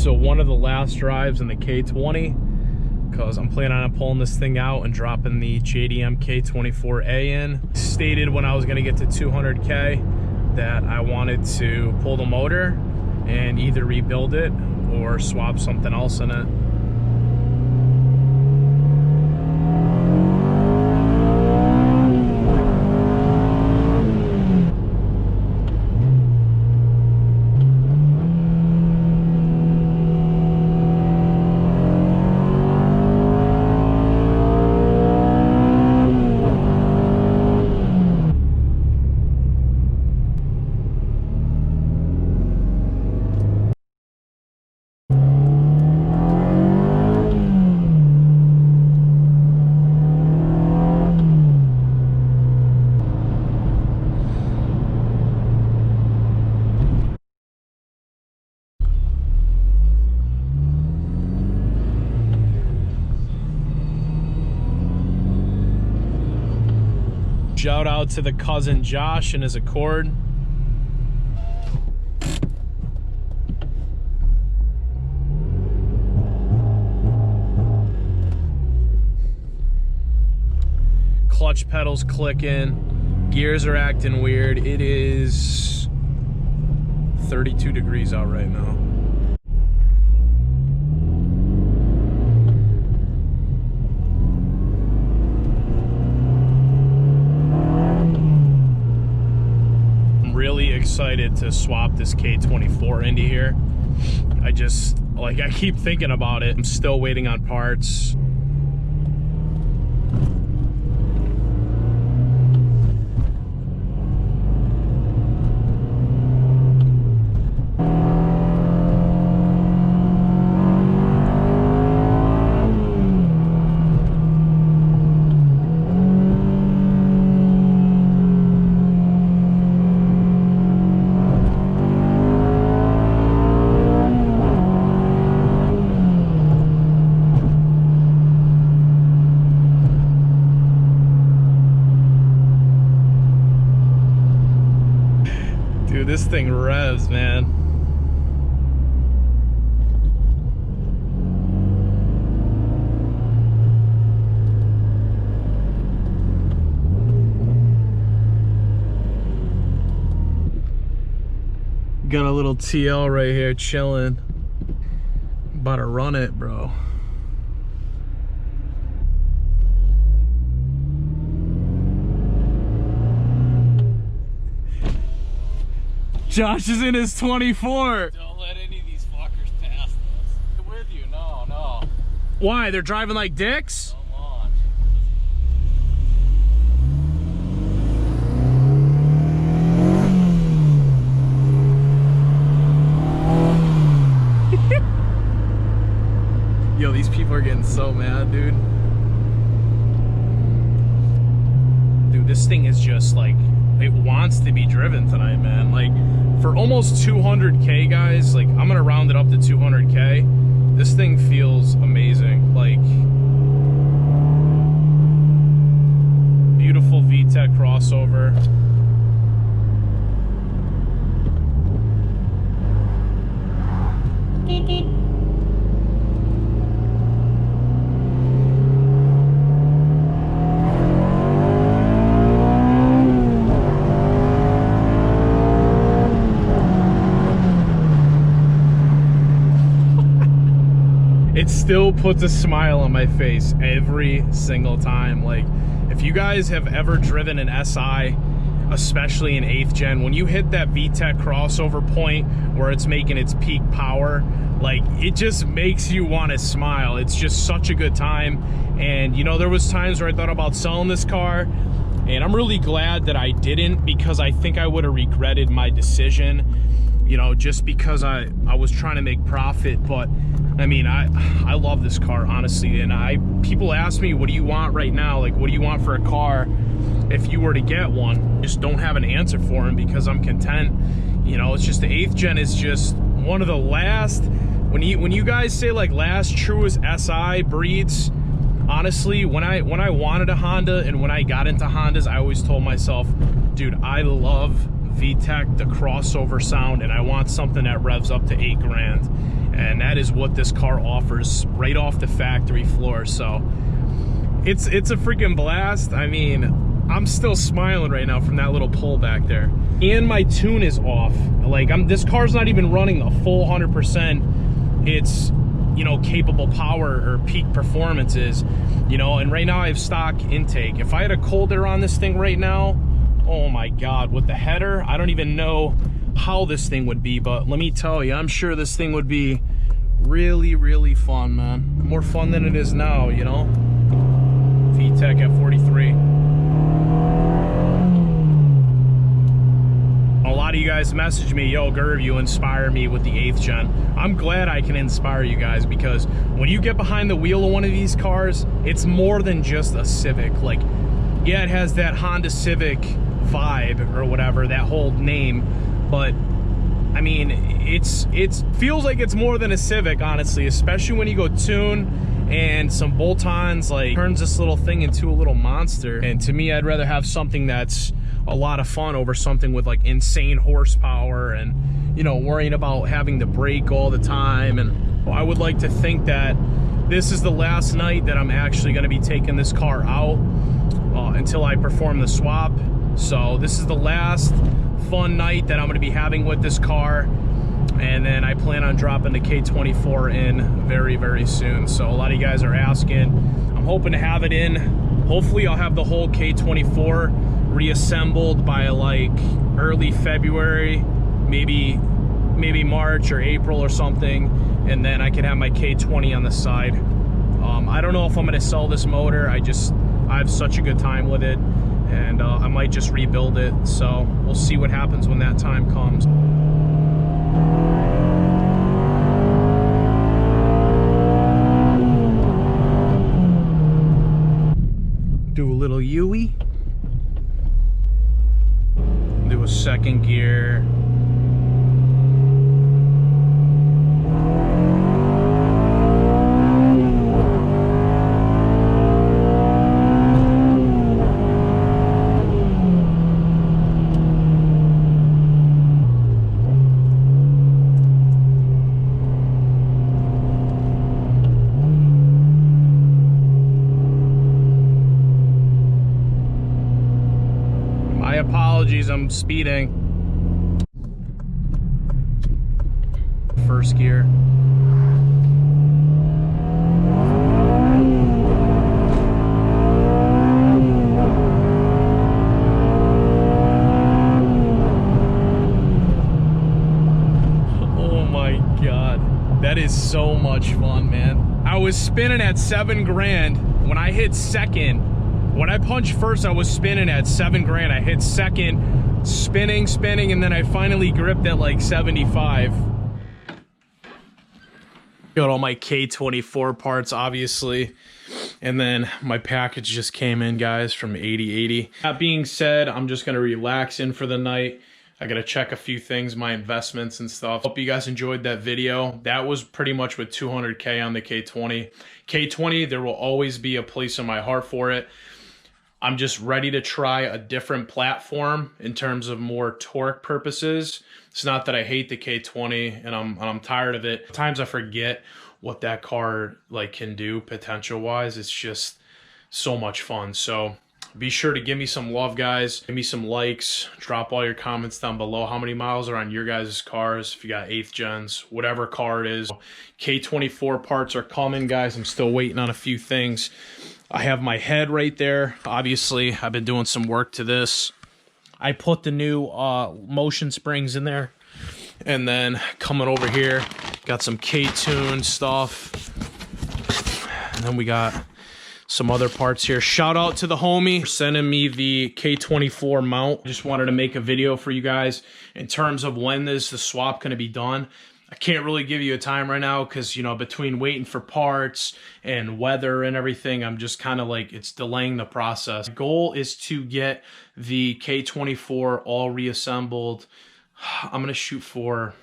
So one of the last drives in the K20, because I'm planning on pulling this thing out and dropping the JDM K24A in. Stated when I was gonna get to 200K that I wanted to pull the motor and either rebuild it or swap something else in it. Shout out to the cousin Josh and his Accord. Clutch pedals clicking, gears are acting weird. It is 32 degrees out right now. Excited to swap this K24 into here. I keep thinking about it. I'm still waiting on parts. This thing revs, man. Got a little TL right here chilling. About to run it, bro. Josh is in his 24. Don't let any of these fuckers pass us. I'm with you, no. Why? They're driving like dicks? Come on. Yo, these people are getting so mad, dude. Dude, this thing is just like, it wants to be driven tonight, man. Like, for almost 200K, guys, like, I'm gonna round it up to 200K. This thing feels amazing. Like, beautiful VTEC crossover. It still puts a smile on my face every single time. Like, if you guys have ever driven an SI, especially in 8th gen, when you hit that VTEC crossover point where it's making its peak power, like, it just makes you want to smile. It's just such a good time. And, you know, there was times where I thought about selling this car, and I'm really glad that I didn't, because I think I would have regretted my decision, you know, just because I was trying to make profit. But I mean, I love this car, honestly. And people ask me, what do you want right now? Like, what do you want for a car if you were to get one? Just don't have an answer for them, because I'm content. You know, it's just the 8th gen is just one of the last, when you guys say like last truest SI breeds, honestly, when I wanted a Honda and when I got into Hondas, I always told myself, dude, I love VTEC, the crossover sound, and I want something that revs up to 8 grand. and that is what this car offers right off the factory floor. So it's a freaking blast. I mean, I'm still smiling right now from that little pull back there. And my tune is off. Like, this car's not even running a full 100%. It's, you know, capable power or peak performances, you know, and right now I have stock intake. If I had a cold air on this thing right now, oh my God, with the header, I don't even know how this thing would be, but let me tell you, I'm sure this thing would be really, really fun, man. More fun than it is now, you know? VTEC at 43. A lot of you guys message me, yo, Gerb, you inspire me with the 8th gen. I'm glad I can inspire you guys, because when you get behind the wheel of one of these cars, it's more than just a Civic. Like, yeah, it has that Honda Civic vibe or whatever, that whole name, but I mean, it feels like it's more than a Civic, honestly, especially when you go tune and some bolt-ons, like, turns this little thing into a little monster. And to me, I'd rather have something that's a lot of fun over something with like insane horsepower and, you know, worrying about having to brake all the time. And I would like to think that this is the last night that I'm actually going to be taking this car out until I perform the swap. So this is the last fun night that I'm going to be having with this car, and then I plan on dropping the K24 in very, very soon. So a lot of you guys are asking. I'm hoping to have it in. Hopefully I'll have the whole K24 reassembled by like early February, maybe March or April or something, and then I can have my K20 on the side. I don't know if I'm going to sell this motor. I have such a good time with it, and I might just rebuild it. So we'll see what happens when that time comes. Do a little U-ey. Do a second gear. Apologies, I'm speeding. First gear. Oh my God, that is so much fun, man. I was spinning at 7 grand when I hit second. When I punched first, I was spinning at 7 grand. I hit second, spinning, and then I finally gripped at like 75. Got all my K24 parts, obviously. And then my package just came in, guys, from 8080. That being said, I'm just gonna relax in for the night. I gotta check a few things, my investments and stuff. Hope you guys enjoyed that video. That was pretty much with 200K on the K20. K20, there will always be a place in my heart for it. I'm just ready to try a different platform in terms of more torque purposes. It's not that I hate the K20 and I'm tired of it. At times I forget what that car like can do potential wise. It's just so much fun. So be sure to give me some love, guys. Give me some likes. Drop all your comments down below. How many miles are on your guys' cars? If you got 8th gens, whatever car it is. K24 parts are coming, guys. I'm still waiting on a few things. I have my head right there. Obviously, I've been doing some work to this. I put the new motion springs in there. And then coming over here, got some Ktuned stuff. And then we got some other parts here. Shout out to the homie for sending me the K24 mount. Just wanted to make a video for you guys in terms of when is the swap going to be done. I can't really give you a time right now because, you know, between waiting for parts and weather and everything, I'm just kind of like, it's delaying the process. The goal is to get the K24 all reassembled. I'm going to shoot for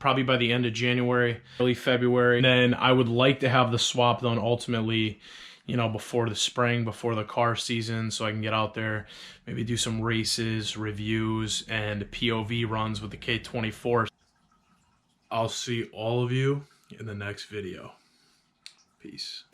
probably by the end of January, early February. And then I would like to have the swap done ultimately, you know, before the spring, before the car season, so I can get out there, maybe do some races, reviews, and POV runs with the K24. I'll see all of you in the next video. Peace.